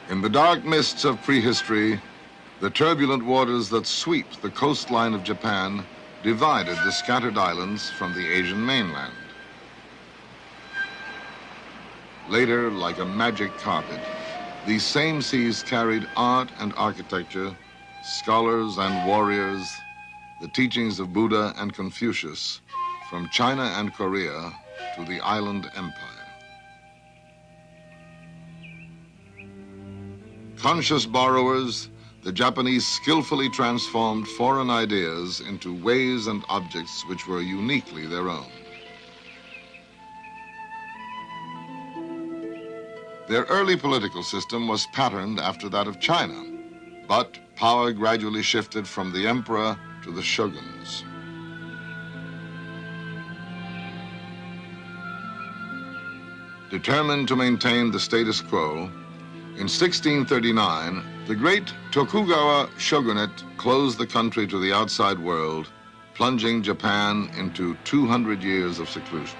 In the dark mists of prehistory, the turbulent waters that sweep the coastline of Japan divided the scattered islands from the Asian mainland. Later, like a magic carpet, these same seas carried art and architecture, scholars and warriors, the teachings of Buddha and Confucius, from China and Korea to the island empire. Conscious borrowers, the Japanese skillfully transformed foreign ideas into ways and objects which were uniquely their own. Their early political system was patterned after that of China, but power gradually shifted from the emperor to the shoguns. Determined to maintain the status quo, in 1639, the great Tokugawa shogunate closed the country to the outside world, plunging Japan into 200 years of seclusion.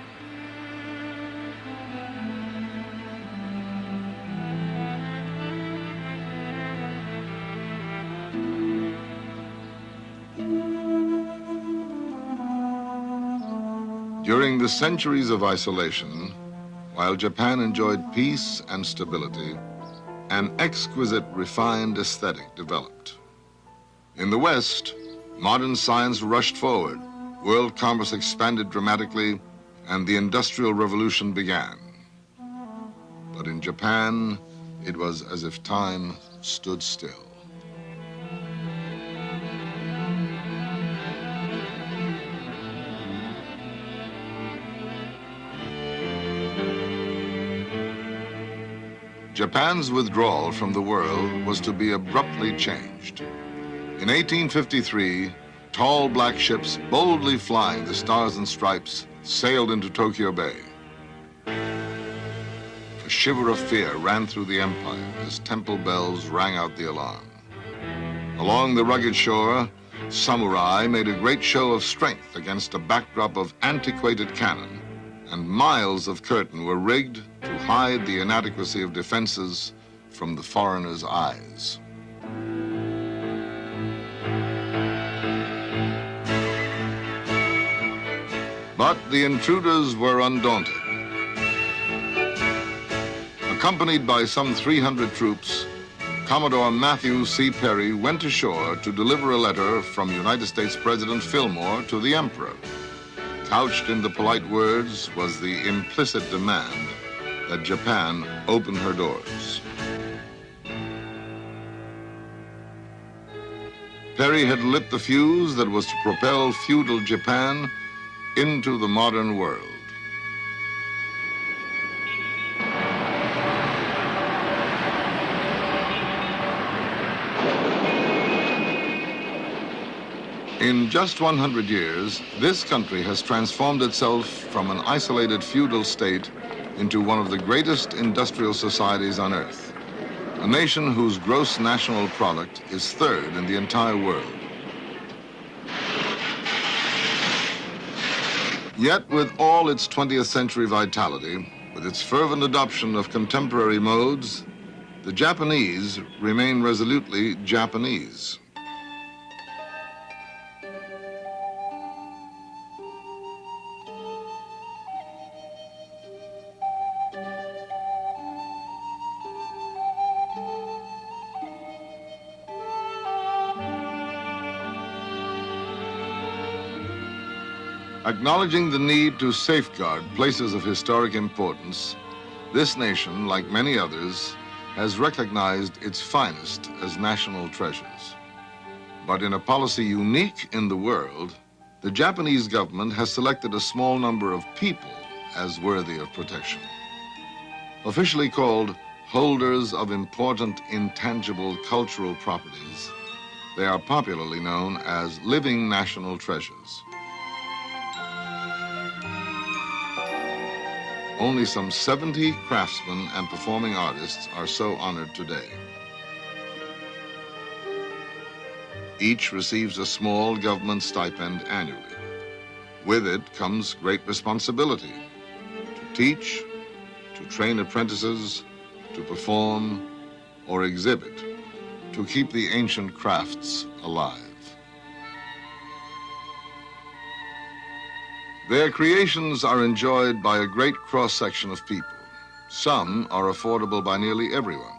During the centuries of isolation, while Japan enjoyed peace and stability, an exquisite, refined aesthetic developed. In the West, modern science rushed forward, world commerce expanded dramatically, and the Industrial Revolution began. But in Japan, it was as if time stood still. Japan's withdrawal from the world was to be abruptly changed. In 1853, tall black ships boldly flying the stars and stripes sailed into Tokyo Bay. A shiver of fear ran through the empire as temple bells rang out the alarm. Along the rugged shore, samurai made a great show of strength against a backdrop of antiquated cannon, and miles of curtain were rigged to hide the inadequacy of defenses from the foreigner's eyes. But the intruders were undaunted. Accompanied by some 300 troops, Commodore Matthew C. Perry went ashore to deliver a letter from United States President Fillmore to the Emperor. Couched in the polite words was the implicit demand that Japan open her doors. Perry had lit the fuse that was to propel feudal Japan into the modern world. In just 100 years, this country has transformed itself from an isolated feudal state into one of the greatest industrial societies on earth, a nation whose gross national product is third in the entire world. Yet with all its 20th century vitality, with its fervent adoption of contemporary modes, the Japanese remain resolutely Japanese. Acknowledging the need to safeguard places of historic importance, this nation, like many others, has recognized its finest as national treasures. But in a policy unique in the world, the Japanese government has selected a small number of people as worthy of protection. Officially called holders of important intangible cultural properties, they are popularly known as living national treasures. Only some 70 craftsmen and performing artists are so honored today. Each receives a small government stipend annually. With it comes great responsibility to teach, to train apprentices, to perform, or exhibit to keep the ancient crafts alive. Their creations are enjoyed by a great cross-section of people. Some are affordable by nearly everyone.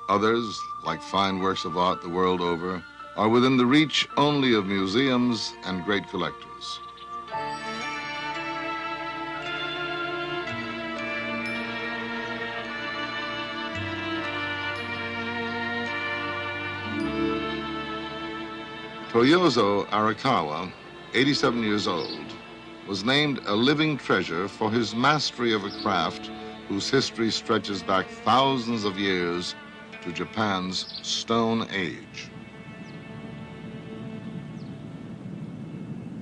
Others, like fine works of art the world over, are within the reach only of museums and great collectors. Toyozo Arakawa, 87 years old, was named a living treasure for his mastery of a craft whose history stretches back thousands of years to Japan's Stone Age.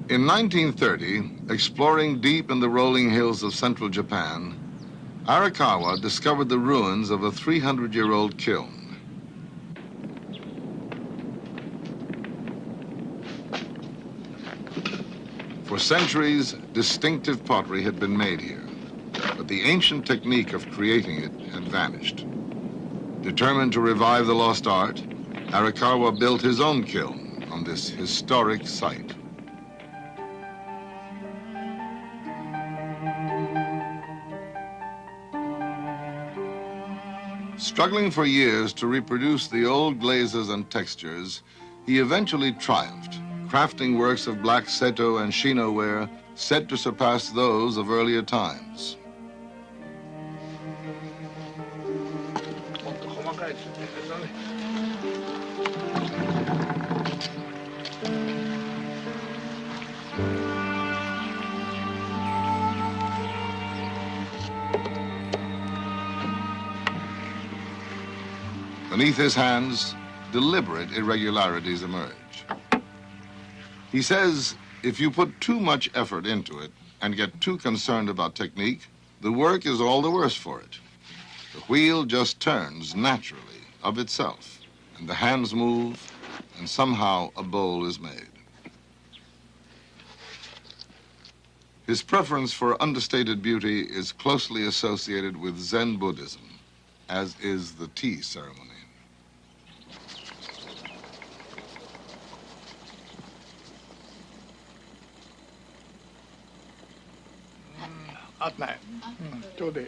In 1930, exploring deep in the rolling hills of central Japan, Arakawa discovered the ruins of a 300-year-old kiln. For centuries, distinctive pottery had been made here, but the ancient technique of creating it had vanished. Determined to revive the lost art, Arakawa built his own kiln on this historic site. Struggling for years to reproduce the old glazes and textures, he eventually triumphed, crafting works of black seto and shino ware said to surpass those of earlier times. Beneath his hands, deliberate irregularities emerge. He says, if you put too much effort into it and get too concerned about technique, the work is all the worse for it. The wheel just turns naturally of itself, and the hands move, and somehow a bowl is made. His preference for understated beauty is closely associated with Zen Buddhism, as is the tea ceremony. At night. Today.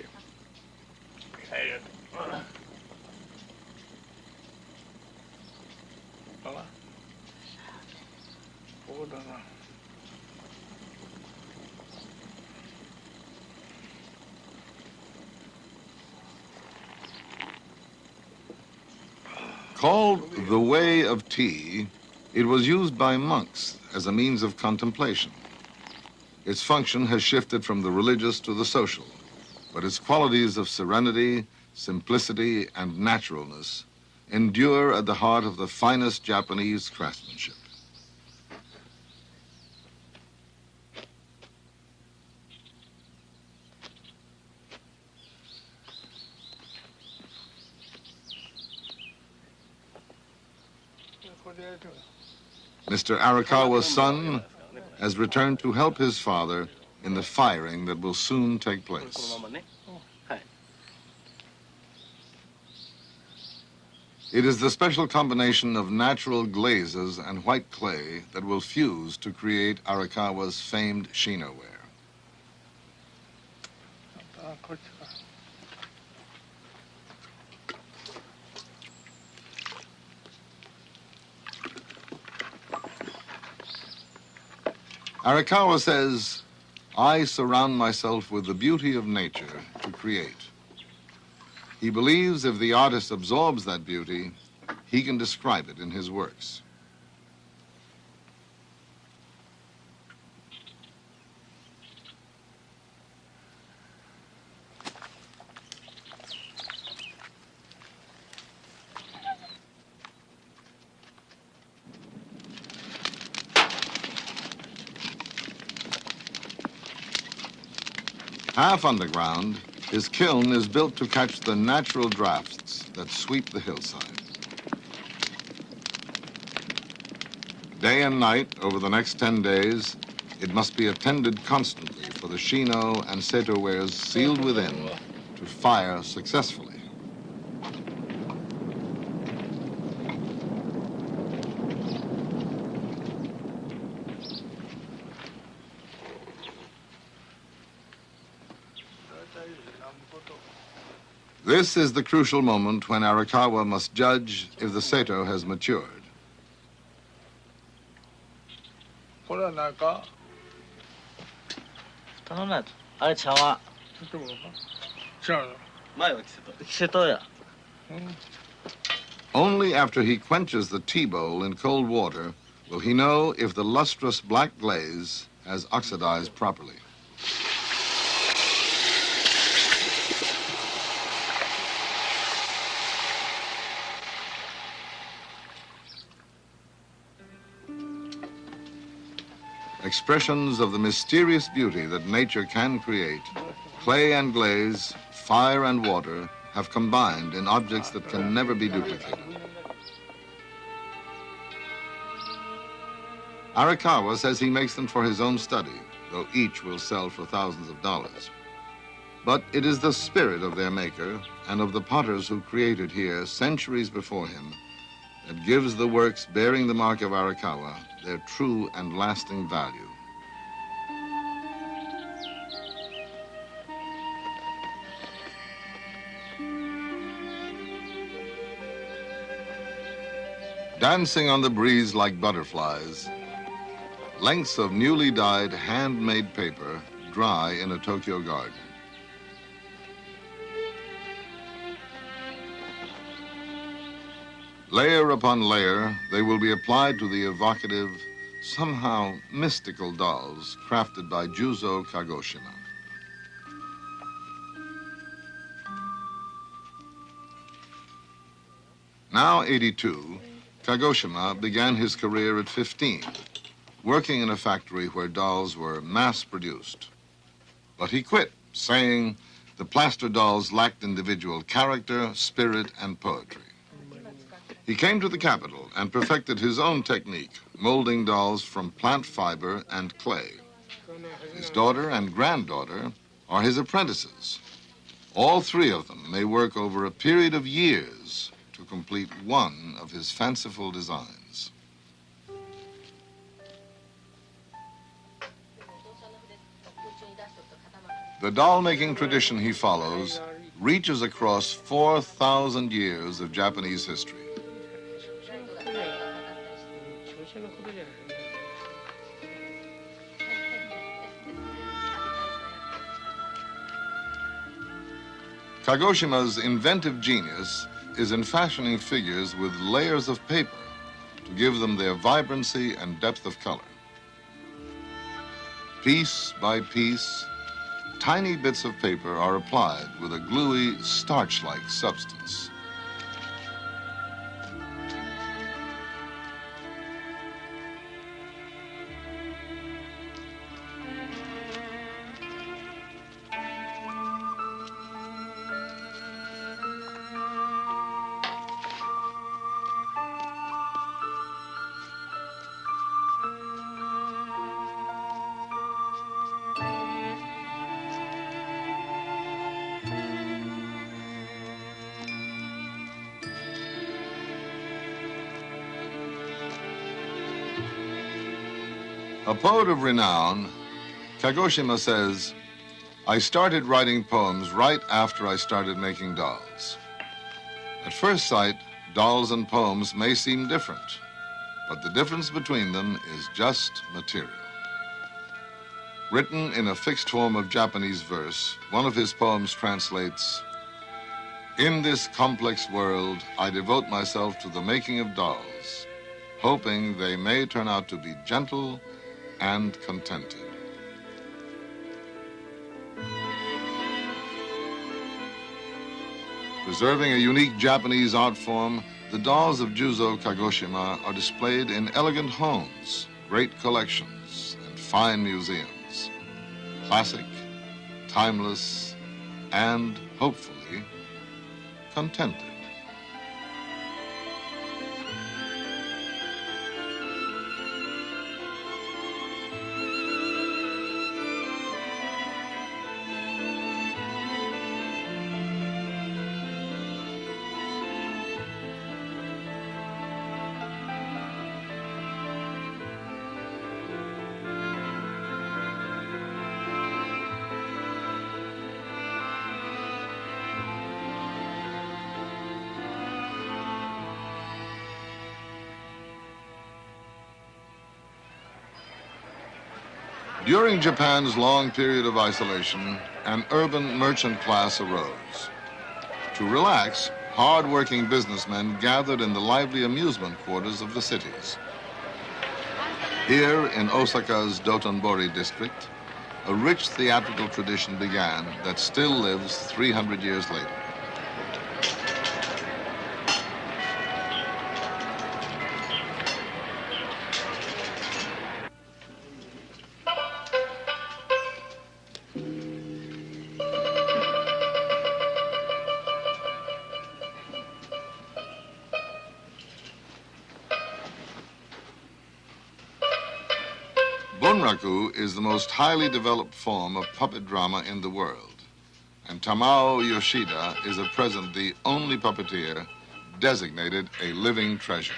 Called the Way of Tea, it was used by monks as a means of contemplation. Its function has shifted from the religious to the social, but its qualities of serenity, simplicity, and naturalness endure at the heart of the finest Japanese craftsmanship. Mr. Arakawa's son has returned to help his father in the firing that will soon take place. It is the special combination of natural glazes and white clay that will fuse to create Arakawa's famed shino ware. Arakawa says, I surround myself with the beauty of nature to create. He believes if the artist absorbs that beauty, he can describe it in his works. Half underground, his kiln is built to catch the natural drafts that sweep the hillside. Day and night, over the next 10 days, it must be attended constantly for the shino and seto wares sealed within to fire successfully. This is the crucial moment when Arakawa must judge if the Seto has matured. これは何か頼んだやつあれ茶はちょっとも違うの前はキセトや Only after he quenches the tea bowl in cold water will he know if the lustrous black glaze has oxidized properly. Expressions of the mysterious beauty that nature can create, clay and glaze, fire and water have combined in objects that can never be duplicated. Arakawa says he makes them for his own study, though each will sell for thousands of dollars. But it is the spirit of their maker and of the potters who created here centuries before him that gives the works bearing the mark of Arakawa their true and lasting value. Dancing on the breeze like butterflies, lengths of newly dyed handmade paper dry in a Tokyo garden. Layer upon layer, they will be applied to the evocative, somehow mystical dolls crafted by Juzo Kagoshima. Now 82, Kagoshima began his career at 15, working in a factory where dolls were mass-produced. But he quit, saying the plaster dolls lacked individual character, spirit, and poetry. He came to the capital and perfected his own technique, molding dolls from plant fiber and clay. His daughter and granddaughter are his apprentices. All three of them may work over a period of years to complete one of his fanciful designs. The doll-making tradition he follows reaches across 4,000 years of Japanese history. Kagoshima's inventive genius is in fashioning figures with layers of paper to give them their vibrancy and depth of color. Piece by piece, tiny bits of paper are applied with a gluey, starch-like substance. A poet of renown, Kagoshima says, "I started writing poems right after I started making dolls. At first sight, dolls and poems may seem different, but the difference between them is just material." Written in a fixed form of Japanese verse, one of his poems translates, "In this complex world, I devote myself to the making of dolls, hoping they may turn out to be gentle and contented." Preserving a unique Japanese art form, the dolls of Juzo Kagoshima are displayed in elegant homes, great collections, and fine museums. Classic, timeless, and, hopefully, contented. During Japan's long period of isolation, an urban merchant class arose. To relax, hard-working businessmen gathered in the lively amusement quarters of the cities. Here in Osaka's Dotonbori district, a rich theatrical tradition began that still lives 300 years later. Bunraku is the most highly developed form of puppet drama in the world, and Tamao Yoshida is at present the only puppeteer designated a living treasure.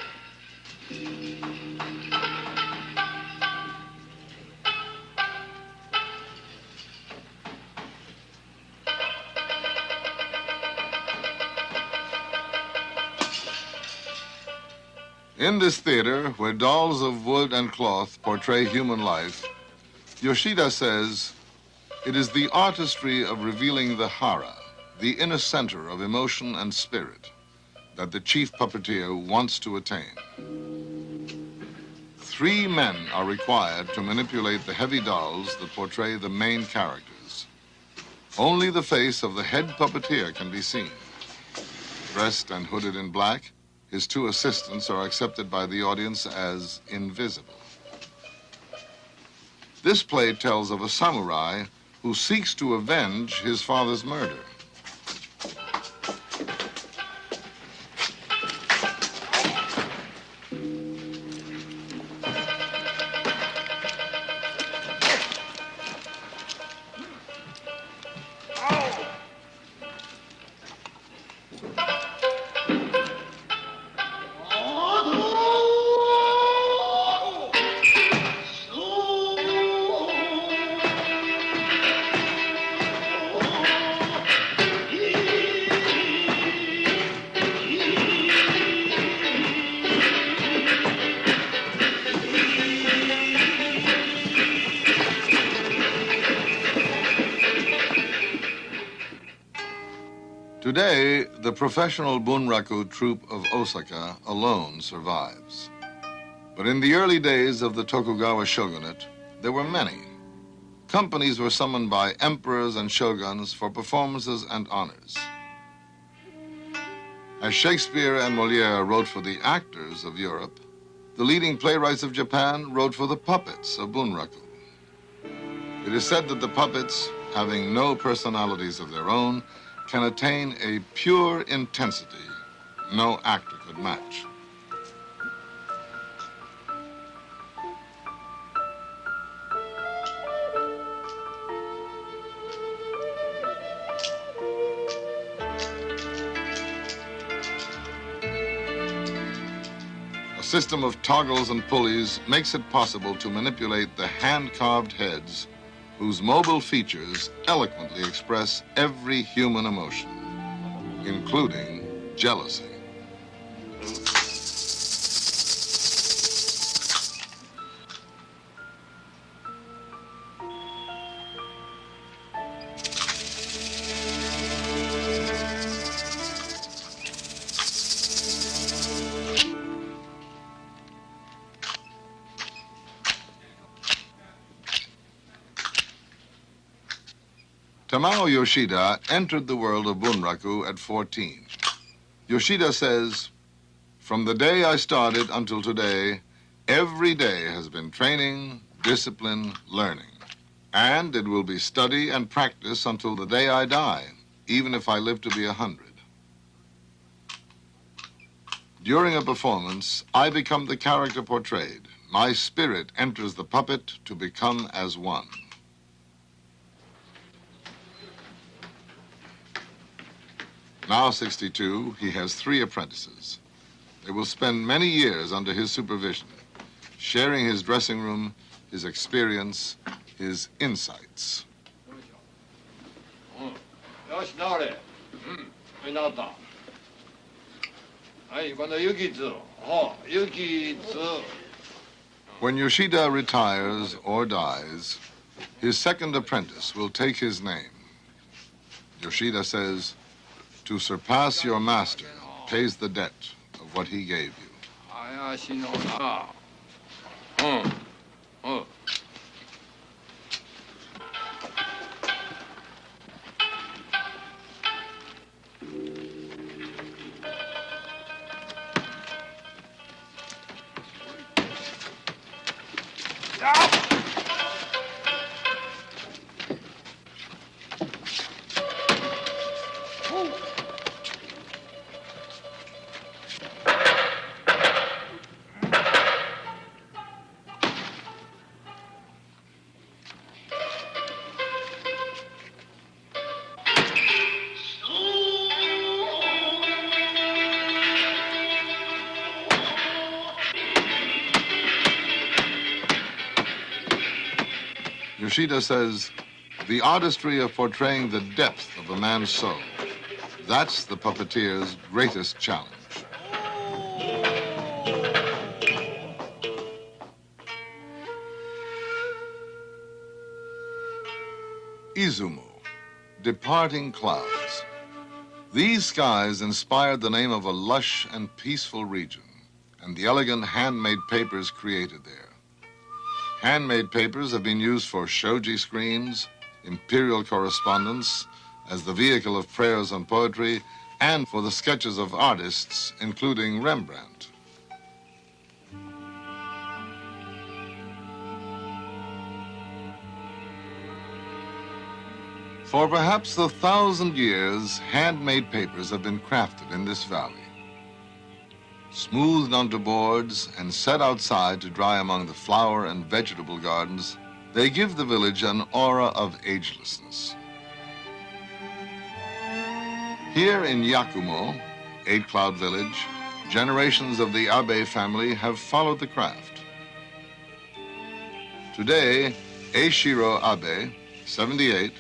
In this theater, where dolls of wood and cloth portray human life, Yoshida says, it is the artistry of revealing the hara, the inner center of emotion and spirit, that the chief puppeteer wants to attain. 3 men are required to manipulate the heavy dolls that portray the main characters. Only the face of the head puppeteer can be seen. Dressed and hooded in black, his 2 assistants are accepted by the audience as invisible. This play tells of a samurai who seeks to avenge his father's murder. Today, the professional Bunraku troupe of Osaka alone survives. But in the early days of the Tokugawa shogunate, there were many. Companies were summoned by emperors and shoguns for performances and honors. As Shakespeare and Molière wrote for the actors of Europe, the leading playwrights of Japan wrote for the puppets of Bunraku. It is said that the puppets, having no personalities of their own, can attain a pure intensity no actor could match. A system of toggles and pulleys makes it possible to manipulate the hand-carved heads whose mobile features eloquently express every human emotion, including jealousy. Tamao Yoshida entered the world of Bunraku at 14. Yoshida says, from the day I started until today, every day has been training, discipline, learning. And it will be study and practice until the day I die, even if I live to be 100. During a performance, I become the character portrayed. My spirit enters the puppet to become as one. Now 62, he has 3 apprentices. They will spend many years under his supervision, sharing his dressing room, his experience, his insights. When Yoshida retires or dies, His second apprentice will take his name. Yoshida says, to surpass your master pays the debt of what he gave you. Yoshida says, the artistry of portraying the depth of a man's soul, that's the puppeteer's greatest challenge. Izumo, departing clouds. These skies inspired the name of a lush and peaceful region and the elegant handmade papers created there. Handmade papers have been used for shoji screens, imperial correspondence, as the vehicle of prayers and poetry, and for the sketches of artists, including Rembrandt. For perhaps 1,000 years, handmade papers have been crafted in this valley. Smoothed onto boards and set outside to dry among the flower and vegetable gardens, they give the village an aura of agelessness. Here in Yakumo, 8 Cloud Village, generations of the Abe family have followed the craft. Today, Eishiro Abe, 78,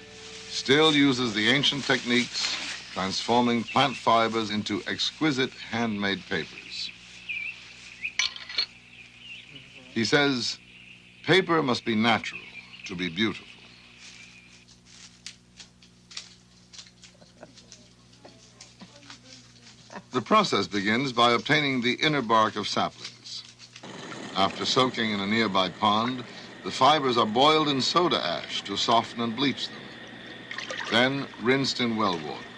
still uses the ancient techniques, transforming plant fibers into exquisite handmade papers. He says, paper must be natural to be beautiful. The process begins by obtaining the inner bark of saplings. After soaking in a nearby pond, the fibers are boiled in soda ash to soften and bleach them, then rinsed in well water.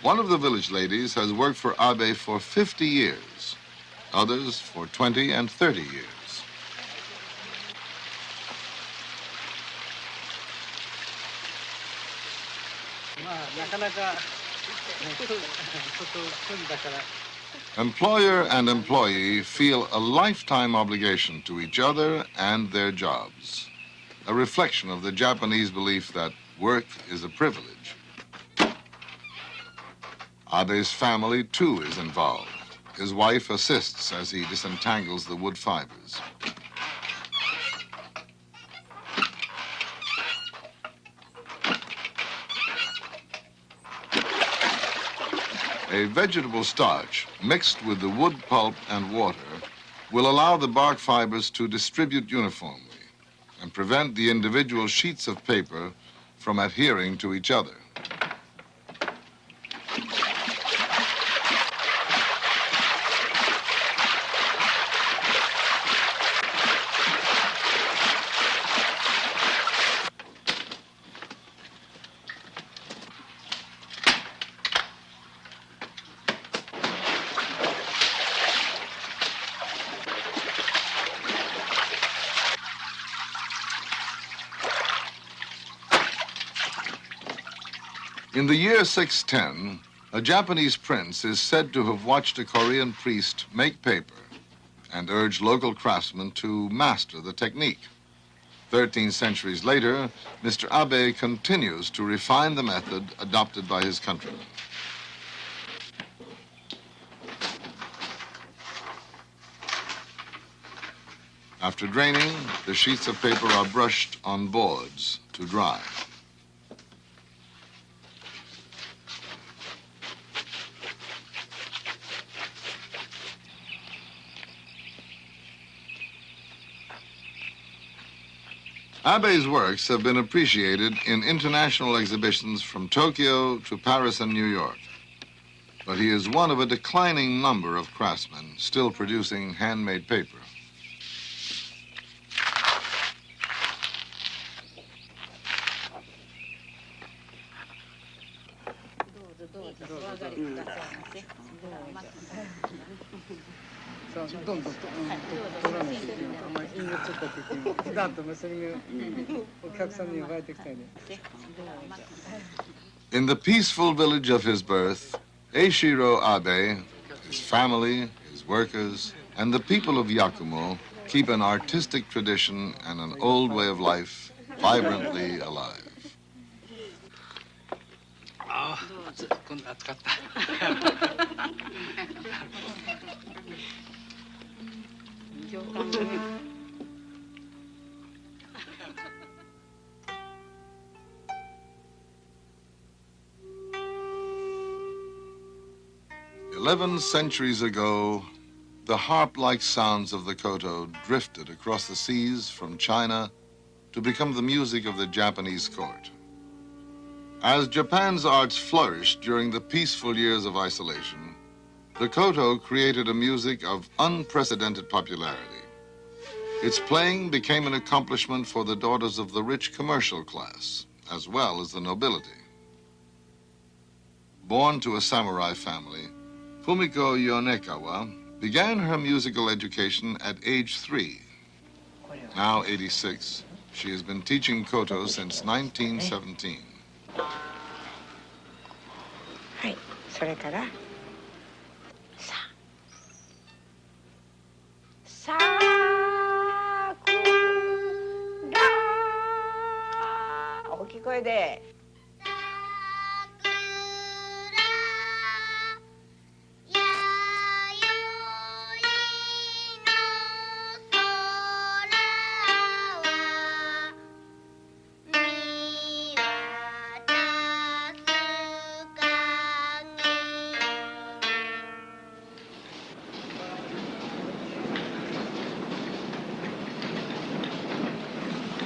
One of the village ladies has worked for Abe for 50 years, others for 20 and 30 years. Employer and employee feel a lifetime obligation to each other and their jobs, a reflection of the Japanese belief that work is a privilege. Abe's family, too, is involved. His wife assists as he disentangles the wood fibers. A vegetable starch mixed with the wood pulp and water will allow the bark fibers to distribute uniformly and prevent the individual sheets of paper from adhering to each other. In the year 610, a Japanese prince is said to have watched a Korean priest make paper and urged local craftsmen to master the technique. 13 centuries later, Mr. Abe continues to refine the method adopted by his countrymen. After draining, the sheets of paper are brushed on boards to dry. Abe's works have been appreciated in international exhibitions from Tokyo to Paris and New York. But he is one of a declining number of craftsmen still producing handmade paper. In the peaceful village of his birth, Eiichiro Abe, his family, his workers, and the people of Yakumo keep an artistic tradition and an old way of life vibrantly alive. "11 centuries ago, the harp-like sounds of the koto drifted across the seas from China to become the music of the Japanese court. As Japan's arts flourished during the peaceful years of isolation, the koto created a music of unprecedented popularity. Its playing became an accomplishment for the daughters of the rich commercial class, as well as the nobility. Born to a samurai family, Fumiko Yonekawa began her musical education at age 3. Now 86, she has been teaching koto since 1917. はい、それからさあくら大きい声で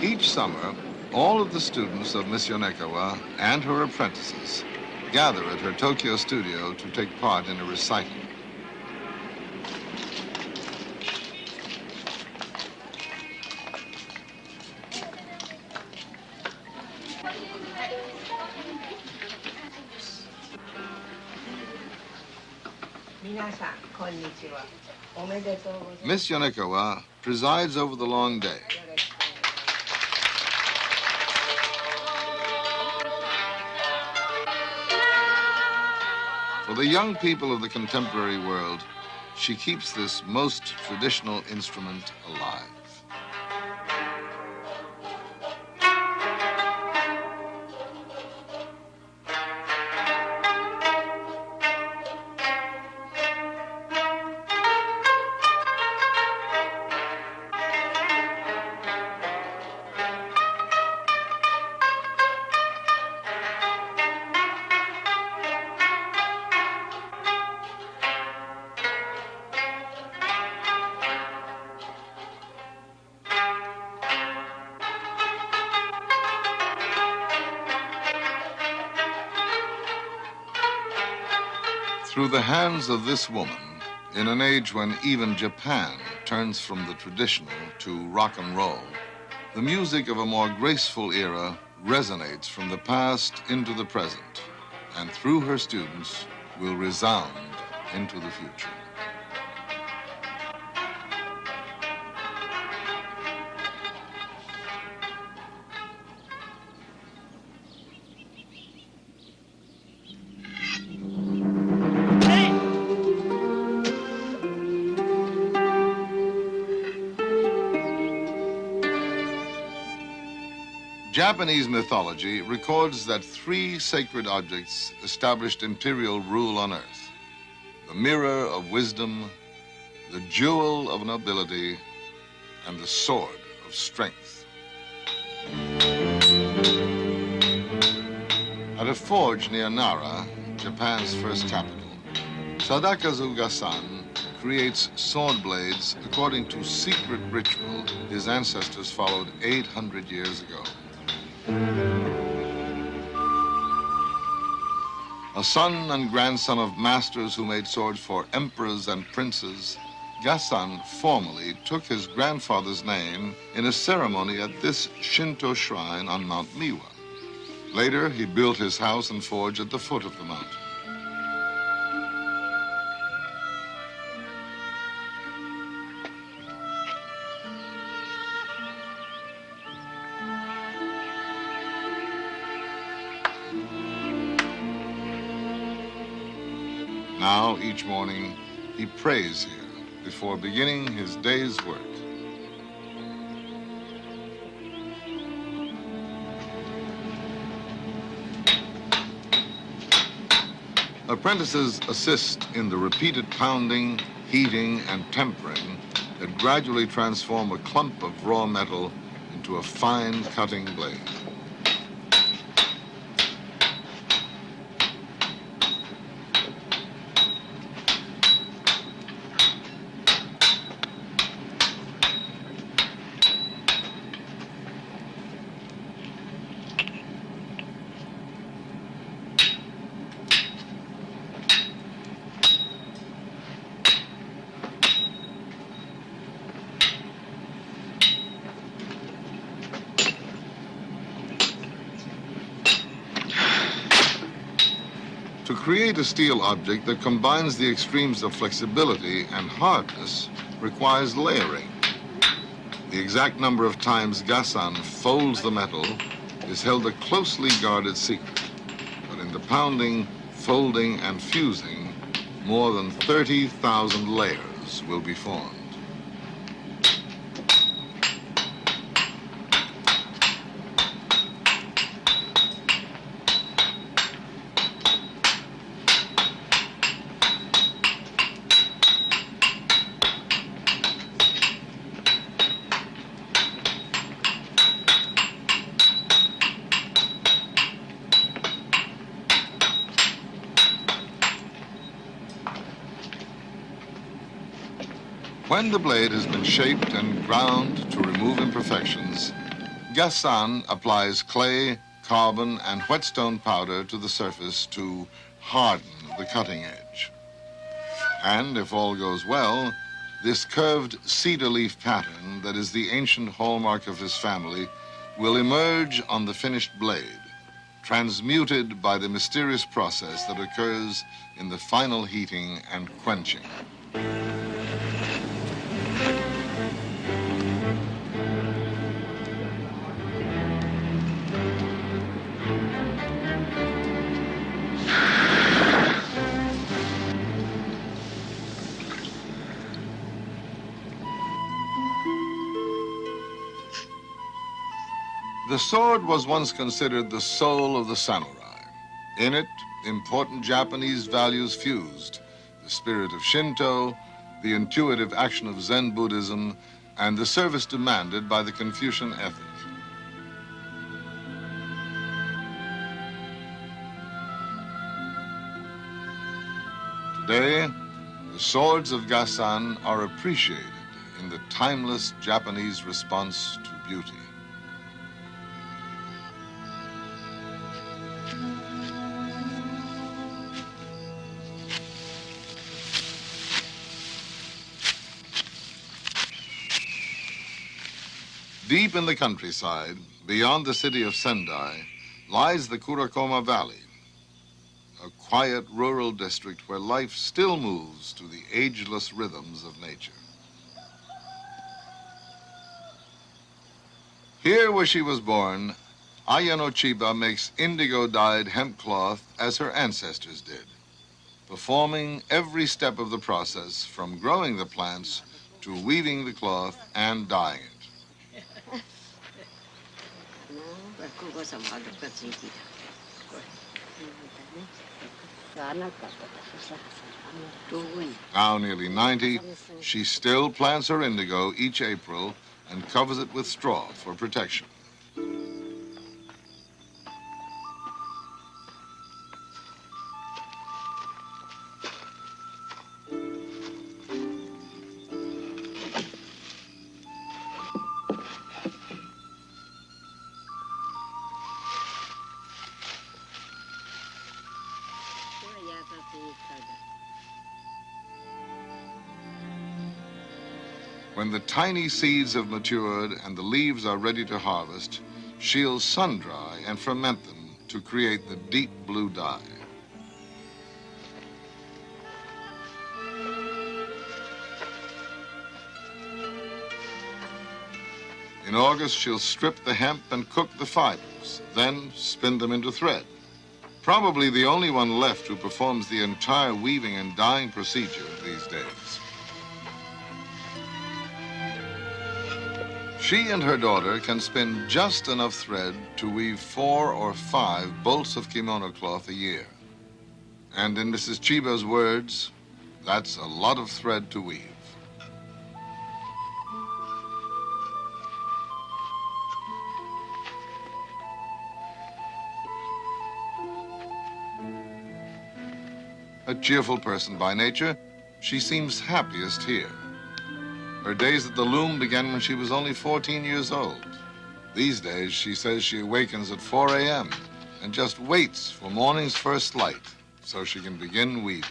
Each summer, all of the students of Miss Yonekawa and her apprentices gather at her Tokyo studio to take part in a recital. Miss Yonekawa presides over the long day. For the young people of the contemporary world, she keeps this most traditional instrument alive. Through the hands of this woman, in an age when even Japan turns from the traditional to rock and roll, the music of a more graceful era resonates from the past into the present, and through her students will resound into the future. Japanese mythology records that 3 sacred objects established imperial rule on earth: the mirror of wisdom, the jewel of nobility, and the sword of strength. At a forge near Nara, Japan's first capital, Sadakazu Gasan creates sword blades according to secret ritual his ancestors followed 800 years ago. A son and grandson of masters who made swords for emperors and princes, Gasan formally took his grandfather's name in a ceremony at this Shinto shrine on Mount Miwa. Later, he built his house and forge at the foot of the mountain. Now, each morning, he prays here before beginning his day's work. Apprentices assist in the repeated pounding, heating, and tempering that gradually transform a clump of raw metal into a fine cutting blade. To create a steel object that combines the extremes of flexibility and hardness requires layering. The exact number of times Gasan folds the metal is held a closely guarded secret. But in the pounding, folding, and fusing, more than 30,000 layers will be formed. When the blade has been shaped and ground to remove imperfections, Gasan applies clay, carbon, and whetstone powder to the surface to harden the cutting edge. And if all goes well, this curved cedar leaf pattern that is the ancient hallmark of his family will emerge on the finished blade, transmuted by the mysterious process that occurs in the final heating and quenching. The sword was once considered the soul of the samurai. In it, important Japanese values fused: the spirit of Shinto, the intuitive action of Zen Buddhism, and the service demanded by the Confucian ethic. Today, the swords of Gasan are appreciated in the timeless Japanese response to beauty. Deep in the countryside, beyond the city of Sendai, lies the Kurakoma Valley, a quiet rural district where life still moves to the ageless rhythms of nature. Here where she was born, Ayano Chiba makes indigo-dyed hemp cloth as her ancestors did, performing every step of the process from growing the plants to weaving the cloth and dyeing it. Now nearly 90, she still plants her indigo each April and covers it with straw for protection. When the tiny seeds have matured and the leaves are ready to harvest, she'll sun-dry and ferment them to create the deep blue dye. In August, she'll strip the hemp and cook the fibers, then spin them into thread. Probably the only one left who performs the entire weaving and dyeing procedure these days. She and her daughter can spin just enough thread to weave 4 or 5 bolts of kimono cloth a year. And in Mrs. Chiba's words, that's a lot of thread to weave. A cheerful person by nature, she seems happiest here. Her days at the loom began when she was only 14 years old. These days, she says she awakens at 4 a.m. and just waits for morning's first light so she can begin weaving.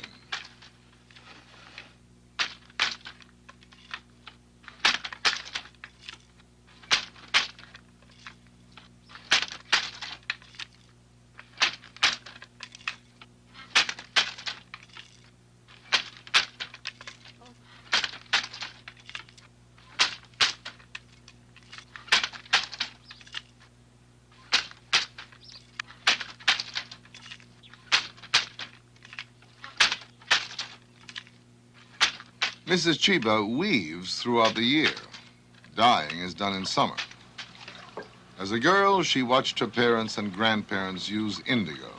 Mrs. Chiba weaves throughout the year. Dyeing is done in summer. As a girl, she watched her parents and grandparents use indigo,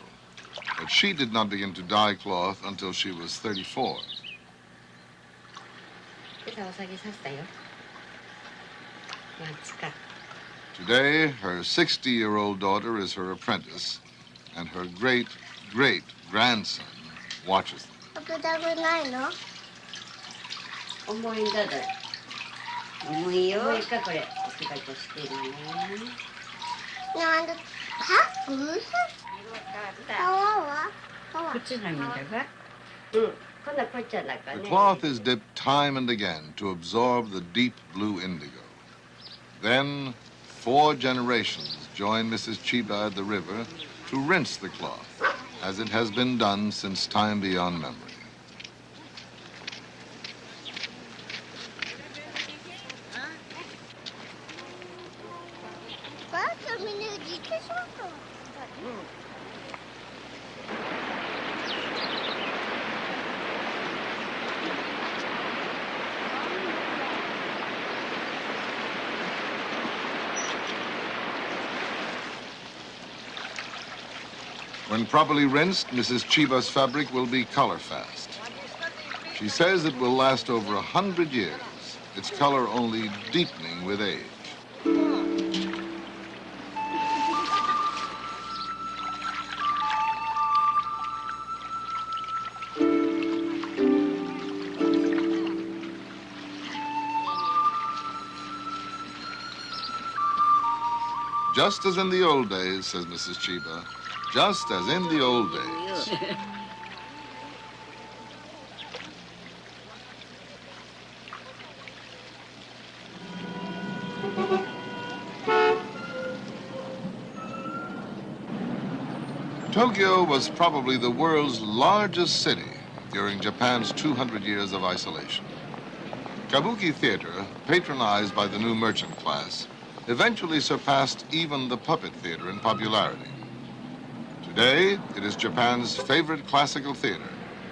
but she did not begin to dye cloth until she was 34. Today, her 60-year-old daughter is her apprentice, and her great-great-grandson watches them. 重いんだで。重いよ。重いかこれ。ピカピカしてるね。なんで？は？うるさい。皮は？こっちの見たか？うん。今度はこっちはなんかね。The cloth is dipped time and again to absorb the deep blue indigo. Then, 4 generations join Mrs. Chiba at the river to rinse the cloth, as it has been done since time beyond memory. When properly rinsed, Mrs. Chiba's fabric will be color fast. She says it will last over 100 years, its color only deepening with age. Just as in the old days, says Mrs. Chiba, just as in the old days. Tokyo was probably the world's largest city during Japan's 200 years of isolation. Kabuki theater, patronized by the new merchant class, eventually surpassed even the puppet theater in popularity. Today, it is Japan's favorite classical theater,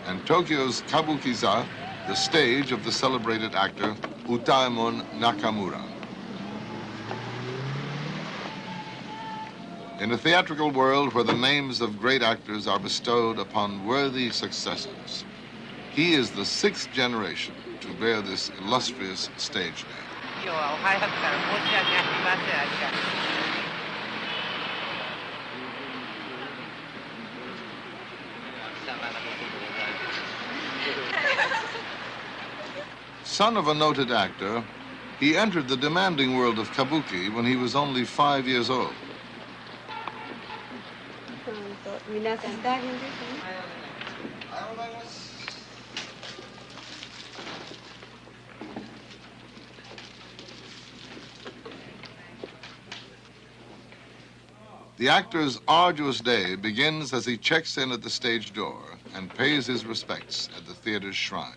and Tokyo's Kabukiza, the stage of the celebrated actor Utaemon Nakamura. In a theatrical world where the names of great actors are bestowed upon worthy successors, he is the 6th generation to bear this illustrious stage name. Son of a noted actor, he entered the demanding world of kabuki when he was only 5 years old. The actor's arduous day begins as he checks in at the stage door and pays his respects at the theater's shrine.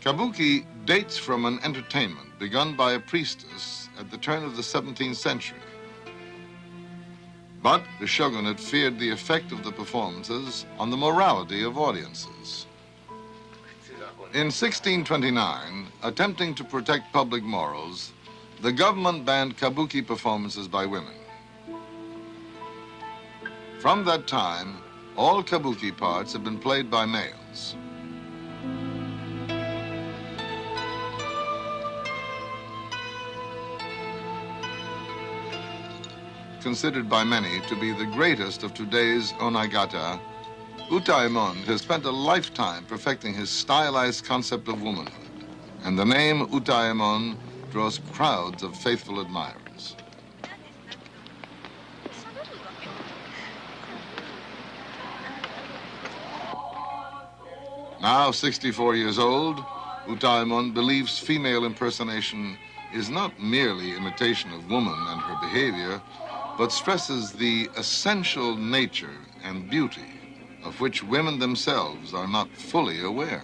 Kabuki dates from an entertainment begun by a priestess at the turn of the 17th century. But the shogunate feared the effect of the performances on the morality of audiences. In 1629, attempting to protect public morals, the government banned kabuki performances by women. From that time, all kabuki parts have been played by males. Considered by many to be the greatest of today's onagata, Utaemon has spent a lifetime perfecting his stylized concept of womanhood, and the name Utaemon draws crowds of faithful admirers. Now 64 years old, Utaemon believes female impersonation is not merely imitation of woman and her behavior, but stresses the essential nature and beauty of which women themselves are not fully aware.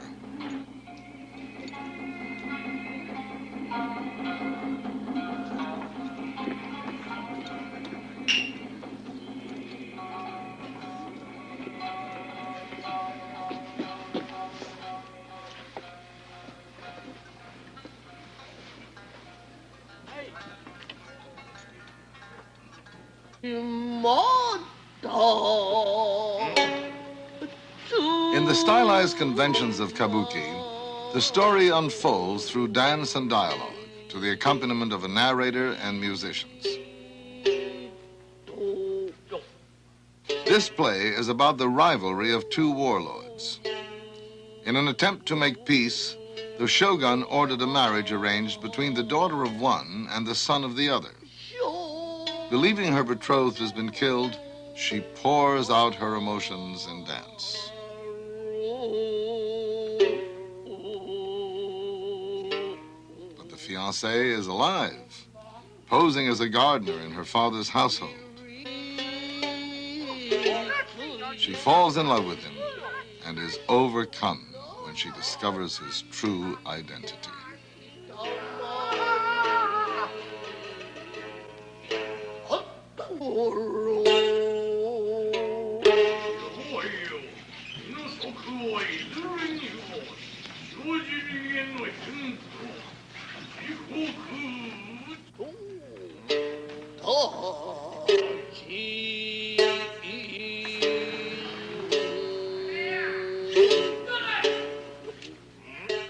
In the stylized conventions of kabuki, the story unfolds through dance and dialogue to the accompaniment of a narrator and musicians. This play is about the rivalry of two warlords. In an attempt to make peace, the shogun ordered a marriage arranged between the daughter of one and the son of the other. Believing her betrothed has been killed, she pours out her emotions in dance. But the fiancée is alive, posing as a gardener in her father's household. She falls in love with him and is overcome when she discovers his true identity.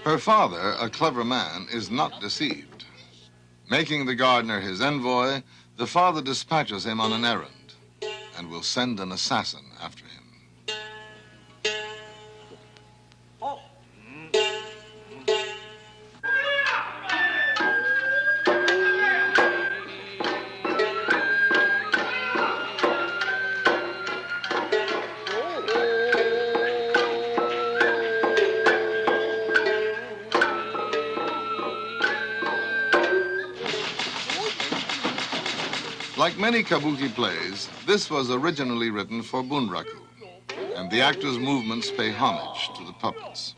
Her father, a clever man, is not deceived. Making the gardener his envoy, the father dispatches him on an errand and will send an assassin after him. Like many kabuki plays, this was originally written for bunraku, and the actors' movements pay homage to the puppets.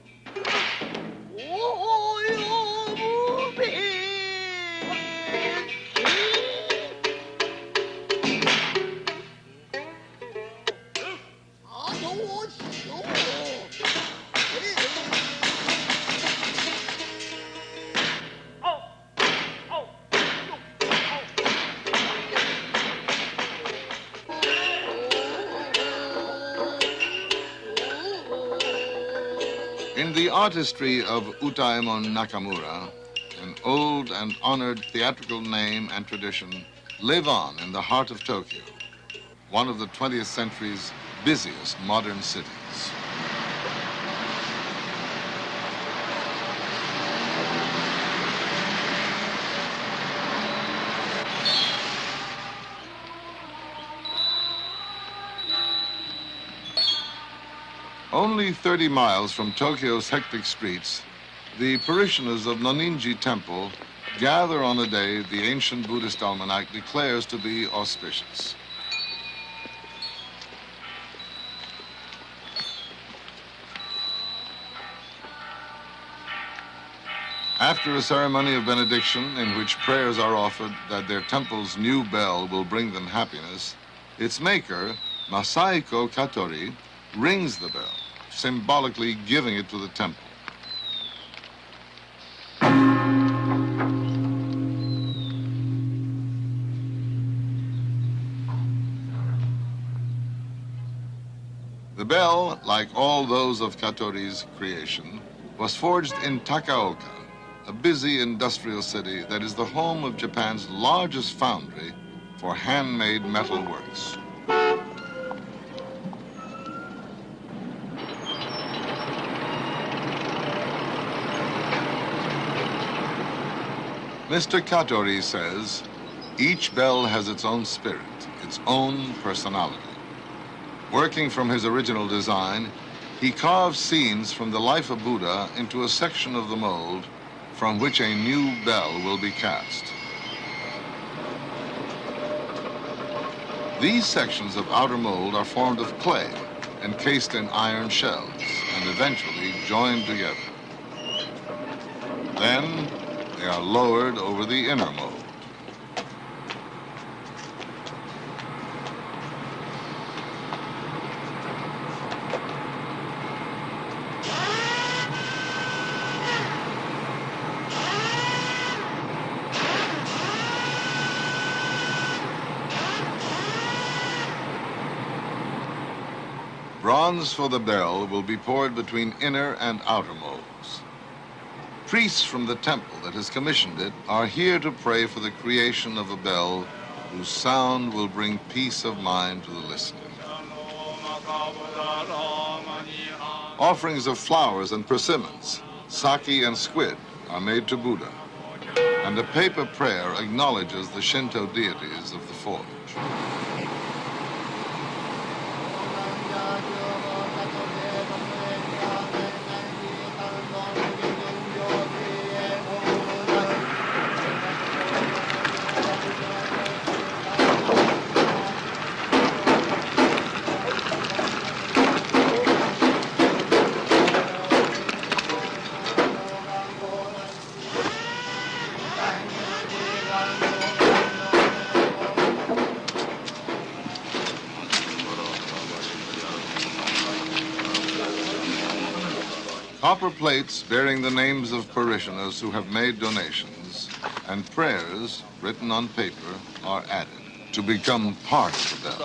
In the artistry of Utaemon Nakamura, an old and honored theatrical name and tradition live on in the heart of Tokyo, one of the 20th century's busiest modern cities. Only 30 miles from Tokyo's hectic streets, the parishioners of Noninji Temple gather on a day the ancient Buddhist almanac declares to be auspicious. After a ceremony of benediction in which prayers are offered that their temple's new bell will bring them happiness, its maker, Masaiko Katori, rings the bell, symbolically giving it to the temple. The bell, like all those of Katori's creation, was forged in Takaoka, a busy industrial city that is the home of Japan's largest foundry for handmade metal works. Mr. Katori says, each bell has its own spirit, its own personality. Working from his original design, he carves scenes from the life of Buddha into a section of the mold from which a new bell will be cast. These sections of outer mold are formed of clay, encased in iron shells, and eventually joined together. Then they are lowered over the inner mold. Bronze for the bell will be poured between inner and outer molds. Priests from the temple that has commissioned it are here to pray for the creation of a bell whose sound will bring peace of mind to the listener. Offerings of flowers and persimmons, sake and squid are made to Buddha, and a paper prayer acknowledges the Shinto deities of the forge. Copper plates bearing the names of parishioners who have made donations and prayers written on paper are added to become part of the bell.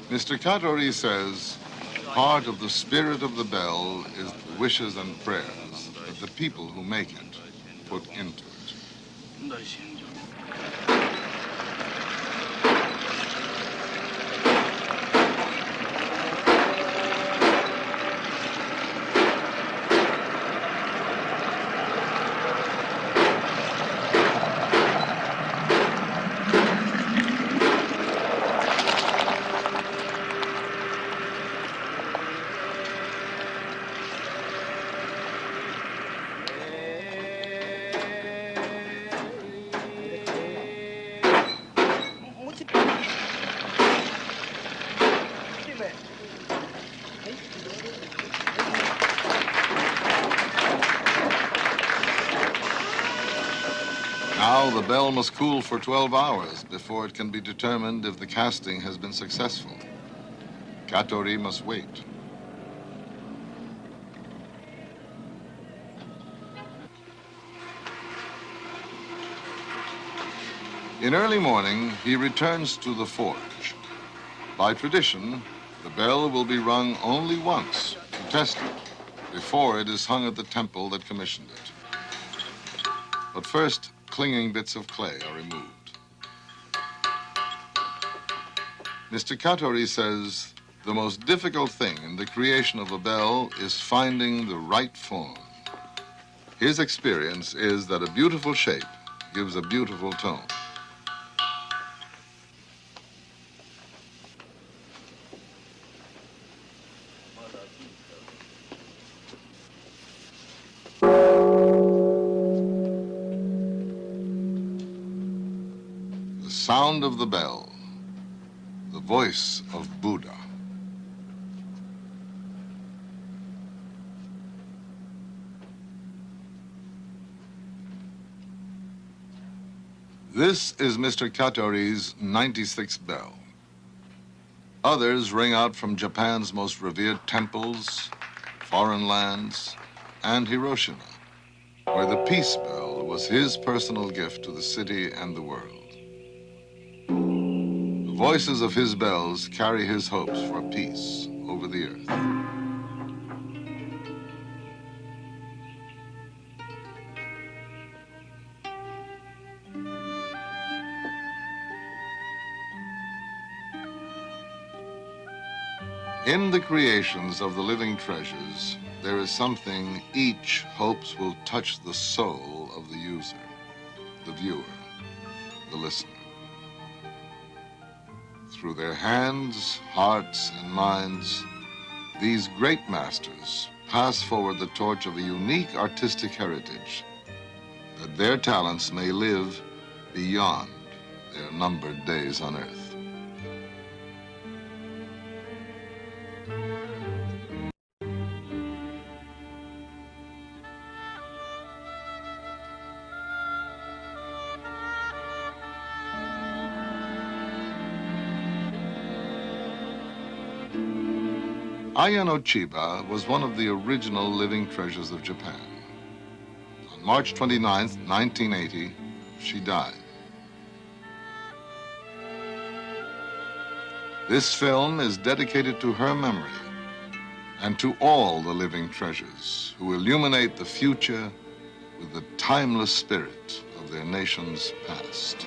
Mr. Katori says part of the spirit of the bell is the wishes and prayers that the people who make it put into it. Now the bell must cool for 12 hours before it can be determined if the casting has been successful. Katori must wait. In early morning, he returns to the forge. By tradition, the bell will be rung only once to test it before it is hung at the temple that commissioned it. But first, clinging bits of clay are removed. Mr. Katori says the most difficult thing in the creation of a bell is finding the right form. His experience is that a beautiful shape gives a beautiful tone. The sound of the bell, the voice of Buddha. This is Mr. Katori's 96th bell. Others ring out from Japan's most revered temples, foreign lands, and Hiroshima, where the peace bell was his personal gift to the city and the world. The voices of his bells carry his hopes for peace over the earth. In the creations of the living treasures, there is something each hopes will touch the soul of the user, the viewer, the listener. Through their hands, hearts, and minds, these great masters pass forward the torch of a unique artistic heritage, that their talents may live beyond their numbered days on earth. Ayano Chiba was one of the original living treasures of Japan. On March 29th, 1980, she died. This film is dedicated to her memory and to all the living treasures who illuminate the future with the timeless spirit of their nation's past.